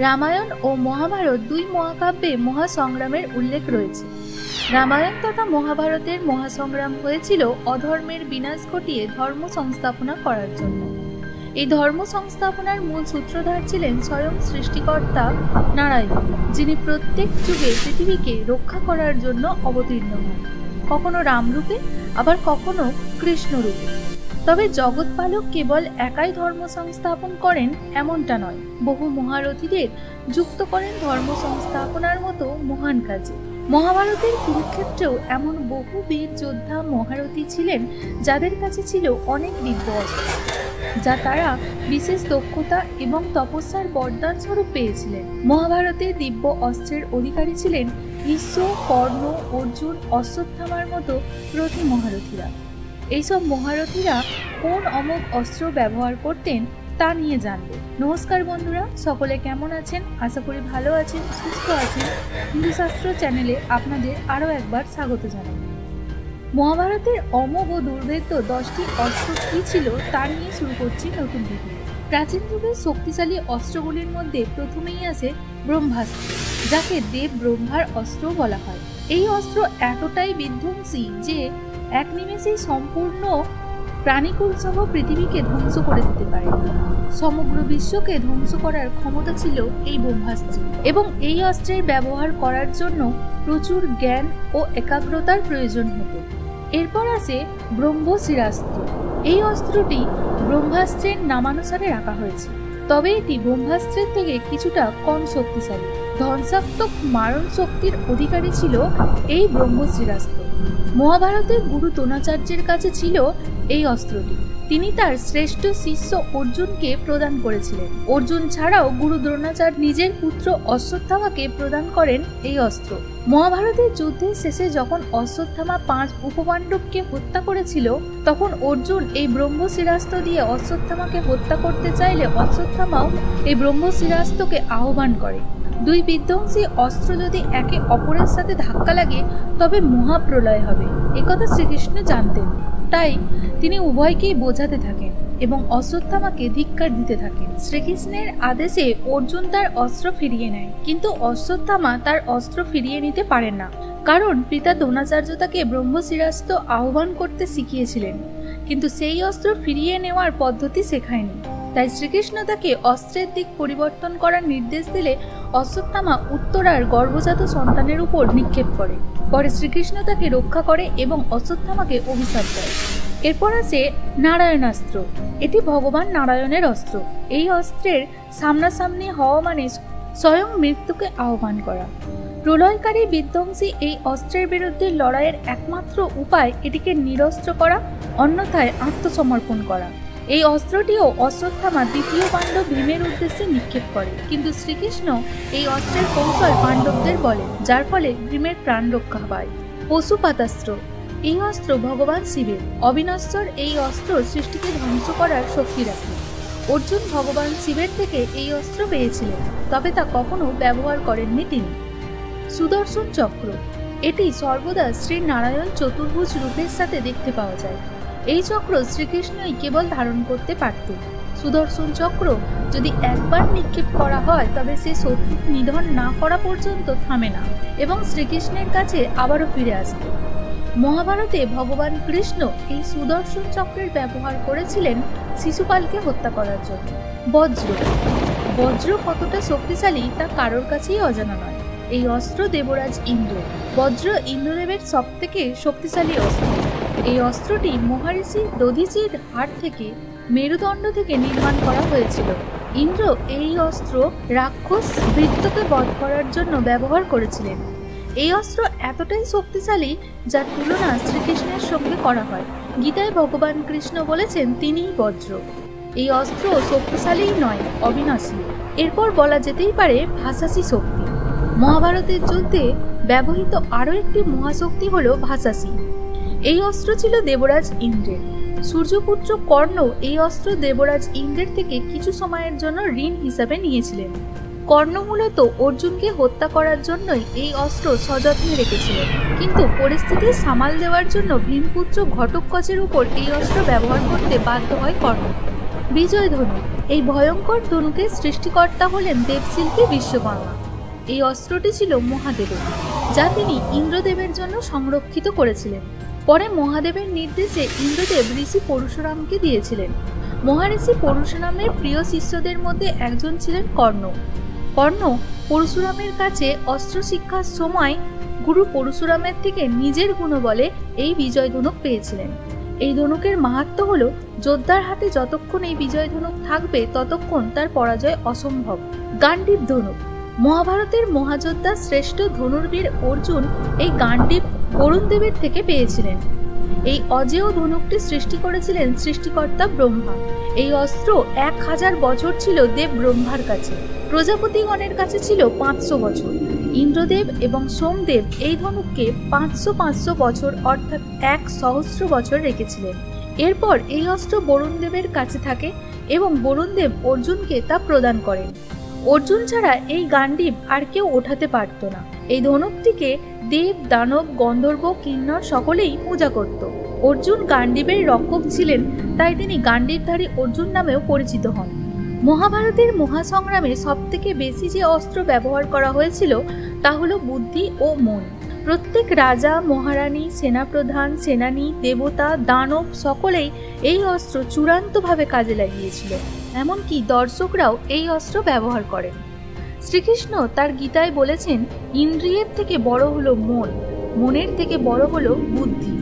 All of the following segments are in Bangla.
রামায়ণ ও মহাভারত দুই মহাকাব্যে মহাসংগ্রামের উল্লেখ রয়েছে। রামায়ণ তথা মহাভারতের মহাসংগ্রাম হয়েছিল অধর্মের বিনাশ ঘটিয়ে ধর্ম সংস্থাপনা করার জন্য। এই ধর্ম সংস্থাপনার মূল সূত্রধার ছিলেন স্বয়ং সৃষ্টিকর্তা নারায়ণ, যিনি প্রত্যেক যুগে পৃথিবীকে রক্ষা করার জন্য অবতীর্ণ হন, কখনো রামরূপে আবার কখনো কৃষ্ণরূপে। তবে জগৎপালক কেবল একাই ধর্ম সংস্থাপন করেন এমনটা নয়, বহু মহারথীদের যুক্ত করেন ধর্ম সংস্থাপনার মতো মহান কাজে। মহাভারতের কুরুক্ষেত্রেও এমন বহু বীর যোদ্ধা মহারথী ছিলেন যাদের কাছে ছিল অনেক দিব্য অস্ত্র, যা তারা বিশেষ দক্ষতা এবং তপস্যার বরদান স্বরূপ পেয়েছিলেন। মহাভারতে দিব্য অস্ত্রের অধিকারী ছিলেন ভীষ্ম, কর্ণ, অর্জুন, অশ্বত্থামার মতো রথী মহারথীরা। এইসব মহারথীরা কোন অমোঘ অস্ত্র ব্যবহার করতেন তা নিয়ে জানবো। নমস্কার বন্ধুরা, সকলে কেমন আছেন? আশা করি ভালো আছেন, সুস্থ আছেন। হিন্দু শাস্ত্র চ্যানেলে আপনাদের আরও একবার স্বাগত জানাই। মহাভারতের অমোঘ ও দুর্ভেদ্য 10টি অস্ত্র কী ছিল তা নিয়ে শুরু করছি নতুন ভিডিও। প্রাচীন যুগের শক্তিশালী অস্ত্রগুলির মধ্যে প্রথমেই আসে ব্রহ্মাস্ত্র, যাকে দেব ব্রহ্মার অস্ত্র বলা হয়। এই অস্ত্র এতটাই বিধ্বংসী যে এক নিমেষেই সম্পূর্ণ প্রাণীকুল সহ পৃথিবীকে ধ্বংস করে দিতে পারে। সমগ্র বিশ্বকে ধ্বংস করার ক্ষমতা ছিল এই ব্রহ্মাস্ত্রের, এবং এই অস্ত্রের ব্যবহার করার জন্য প্রচুর জ্ঞান ও একাগ্রতার প্রয়োজন হতো। এরপর আসে ব্রহ্মশিরাস্ত্র। এই অস্ত্রটি ব্রহ্মাস্ত্রের নামানুসারে রাখা হয়েছে, তবে এটি ব্রহ্মাস্ত্রের থেকে কিছুটা কম শক্তিশালী। ধ্বংসাত্মক মারণ শক্তির অধিকারী ছিল এই ব্রহ্মশিরাস্ত্র। মহাভারতের গুরু দ্রোণাচার্যের কাছে ছিল এই অস্ত্রটি। তিনি তার শ্রেষ্ঠ শিষ্য অর্জুনকে প্রদান করেছিলেন। অর্জুন ছাড়াও গুরু দ্রোণাচার্য নিজের পুত্র অশ্বত্থামাকে প্রদান করেন এই অস্ত্র। মহাভারতের যুদ্ধের শেষে যখন অশ্বত্থামা 5 উপপাণ্ডবকে হত্যা করেছিল, তখন অর্জুন এই ব্রহ্মশিরাস্ত্র দিয়ে অশ্বত্থামাকে হত্যা করতে চাইলে অশ্বত্থামাও এই ব্রহ্মশিরাস্ত্রকে আহ্বান করে। দুই বিধ্বংসী অস্ত্র যদি একে অপরের সাথে ধাক্কা লাগে তবে মহাপ্রলয় হবে, একথা শ্রীকৃষ্ণ জানতেন। তাই তিনি উভয়কেই বোঝাতে থাকেন এবং অশ্বত্থামাকে ধিক্কার দিতে থাকেন। শ্রীকৃষ্ণের আদেশে অর্জুন তার অস্ত্র ফিরিয়ে নেয়, কিন্তু অশ্বত্থামা তার অস্ত্র ফিরিয়ে নিতে পারেন না, কারণ পিতা দ্রোণাচার্য তাকে ব্রহ্মশিরাস্ত্র আহ্বান করতে শিখিয়েছিলেন, কিন্তু সেই অস্ত্র ফিরিয়ে নেওয়ার পদ্ধতি শেখায়নি। তাই শ্রীকৃষ্ণ তাকে অস্ত্রের দিক পরিবর্তন করার নির্দেশ দিলে অশ্বত্থামা উত্তরার গর্ভজাত সন্তানের উপর নিক্ষেপ করে। পরে শ্রীকৃষ্ণ তাকে রক্ষা করে এবং অশ্বত্থামাকে অভিশাপ দেয়। এরপর আসে নারায়ণাস্ত্র। এটি ভগবান নারায়ণের অস্ত্র। এই অস্ত্রের সামনাসামনি হওয়া মানে স্বয়ং মৃত্যুকে আহ্বান করা। প্রলয়কারী বিধ্বংসী এই অস্ত্রের বিরুদ্ধে লড়াইয়ের একমাত্র উপায় এটিকে নিরস্ত্র করা, অন্যথায় আত্মসমর্পণ করা। এই অস্ত্রটিও অশ্বত্থামা দ্বিতীয় পাণ্ডব ভীমের উদ্দেশ্যে নিক্ষেপ করে, কিন্তু শ্রীকৃষ্ণ এই অস্ত্রের কৌশল পাণ্ডবদের বলেন, যার ফলে ভীমের প্রাণ রক্ষা পায়। পশুপাতাস্ত্র। এই অস্ত্র ভগবান শিবের। অবিনশ্বর এই অস্ত্র সৃষ্টিকে ধ্বংস করার শক্তি রাখে। অর্জুন ভগবান শিবের থেকে এই অস্ত্র পেয়েছিলেন, তবে তা কখনো ব্যবহার করেননি তিনি। সুদর্শন চক্র। এটি সর্বদা শ্রী নারায়ণ চতুর্ভুজ রূপের সাথে দেখতে পাওয়া যায়। এই চক্র শ্রীকৃষ্ণই কেবল ধারণ করতে পারতেন। সুদর্শন চক্র যদি একবার নিক্ষেপ করা হয় তবে সে শত্রু নিধন না করা পর্যন্ত থামে না এবং শ্রীকৃষ্ণের কাছে আবারও ফিরে আসত। মহাভারতে ভগবান কৃষ্ণ এই সুদর্শন চক্রের ব্যবহার করেছিলেন শিশুপালকে হত্যা করার জন্য। বজ্র। বজ্র কতটা শক্তিশালী তা কারোর কাছেই অজানা নয়। এই অস্ত্র দেবরাজ ইন্দ্র। বজ্র ইন্দ্রদেবের সবথেকে শক্তিশালী অস্ত্র। এই অস্ত্রটি মহারিষি দধিচির হাড় থেকে মেরুদণ্ড থেকে নির্মাণ করা হয়েছিল। ইন্দ্র এই অস্ত্র রাক্ষস বৃত্তকে বধ করার জন্য ব্যবহার করেছিলেন। এই অস্ত্র এতটাই শক্তিশালী যার তুলনা শ্রীকৃষ্ণের সঙ্গে করা হয়। গীতায় ভগবান কৃষ্ণ বলেছেন তিনিই বজ্র। এই অস্ত্র শক্তিশালীই নয়, অবিনাশী। এরপর বলা যেতেই পারে ভাষাসী শক্তি। মহাভারতের যুদ্ধে ব্যবহৃত আরও একটি মহাশক্তি হল ভাষাসী। এই অস্ত্র ছিল দেবরাজ ইন্দ্রের। সূর্যপুত্র কর্ণ এই অস্ত্র দেবরাজ ইন্দ্রের থেকে কিছু সময়ের জন্য ঋণ হিসাবে নিয়েছিলেন। কর্ণ মূলত অর্জুনকে হত্যা করার জন্যই এই অস্ত্র সযত্নে রেখেছিলেন, কিন্তু পরিস্থিতি সামাল দেওয়ার জন্য ভীমপুত্র ঘটোৎকচের উপর এই অস্ত্র ব্যবহার করতে বাধ্য হয় কর্ণ। বিজয় ধনু। এই ভয়ঙ্কর ধনুকের সৃষ্টিকর্তা হলেন দেবশিল্পী বিশ্বকর্মা। এই অস্ত্রটি ছিল মহাদেবের, যা তিনি ইন্দ্রদেবের জন্য সংরক্ষিত করেছিলেন। পরে মহাদেবের নির্দেশে ইন্দ্রদেব ঋষি পরশুরামকে দিয়েছিলেন। মহাঋষি পরশুরামের প্রিয় শিষ্যদের মধ্যে একজন ছিলেন কর্ণ। কর্ণ পরশুরামের কাছে অস্ত্র শিক্ষার সময় গুরু পরশুরামের থেকে নিজের গুণবলে এই বিজয় ধনুক পেয়েছিলেন। এই ধনুকের মাহাত্ম্য হল যোদ্ধার হাতে যতক্ষণ এই বিজয় ধনুক থাকবে ততক্ষণ তার পরাজয় অসম্ভব। গান্ডীব ধনুক। মহাভারতের মহাযোদ্ধা শ্রেষ্ঠ ধনুর্বীর অর্জুন এই গান্ডীব বরুণ দেবের থেকে পেয়েছিলেন। এই অজেয় ধনুকটি সৃষ্টি করেছিলেন সৃষ্টিকর্তা ব্রহ্মা। এই অস্ত্র 1000 বছর ছিল দেব ব্রহ্মার কাছে, প্রজাপতিগণের কাছে ছিল 500 বছর। ইন্দ্রদেব এবং সোমদেব এই ধনুককে 500 বছর অর্থাৎ 1,000 বছর রেখেছিলেন। এরপর এই অস্ত্র বরুণ দেবের কাছে থাকে এবং বরুণ দেব অর্জুনকে তা প্রদান করেন। অর্জুন ছাড়া এই গান্ডীব আর কেউ ওঠাতে পারত না। এই ধনুকটিকে দেব, দানব, গন্ধর্ব, কিন্নর সকলেই পূজা করত। অর্জুন গান্ডীবের রক্ষক ছিলেন, তাই তিনি গান্ডীবধারী অর্জুন নামেও পরিচিত হন। মহাভারতের মহাসংগ্রামে সবথেকে বেশি যে অস্ত্র ব্যবহার করা হয়েছিল তা হলো বুদ্ধি ও মন। প্রত্যেক রাজা, মহারানী, সেনাপ্রধান, সেনানী, দেবতা, দানব সকলেই এই অস্ত্র চূড়ান্তভাবে কাজে লাগিয়েছিল। এমনকি দর্শকরাও এই অস্ত্র ব্যবহার করেন। শ্রীকৃষ্ণ তার গীতায় বলেছেন, ইন্দ্রিয়ের থেকে বড় হলো মন, মনের থেকে বড় হলো বুদ্ধি,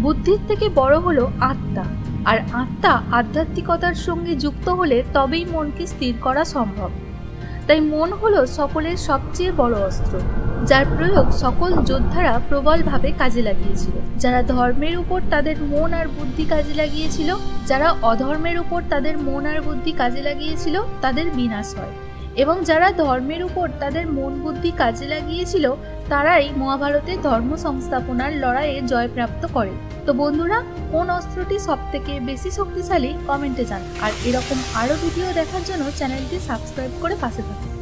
বুদ্ধির থেকে বড় হলো আত্মা, আর আত্মা আধ্যাত্মিকতার সঙ্গে যুক্ত হলে তবেই মনকে স্থির করা সম্ভব। তাই মন হলো সকলের সবচেয়ে বড় অস্ত্র, যার প্রয়োগ সকল যোদ্ধারা প্রবলভাবে কাজে লাগিয়েছিল। যারা ধর্মের উপর তাদের মন আর বুদ্ধি কাজে লাগিয়েছিল, যারা অধর্মের উপর তাদের মন আর বুদ্ধি কাজে লাগিয়েছিল, তাদের বিনাশ হয়। এবং যারা ধর্মের উপর তাদের মন বুদ্ধি কাজে লাগিয়েছিল, তারাই মহাভারতে ধর্ম সংস্থাপনার লড়াইয়ে জয়প্রাপ্ত করে। তো বন্ধুরা, কোন অস্ত্রটি সবথেকে বেশি শক্তিশালী কমেন্টে জানান। আর এরকম আরো ভিডিও দেখার জন্য চ্যানেলটি সাবস্ক্রাইব করে পাশে থাকুন।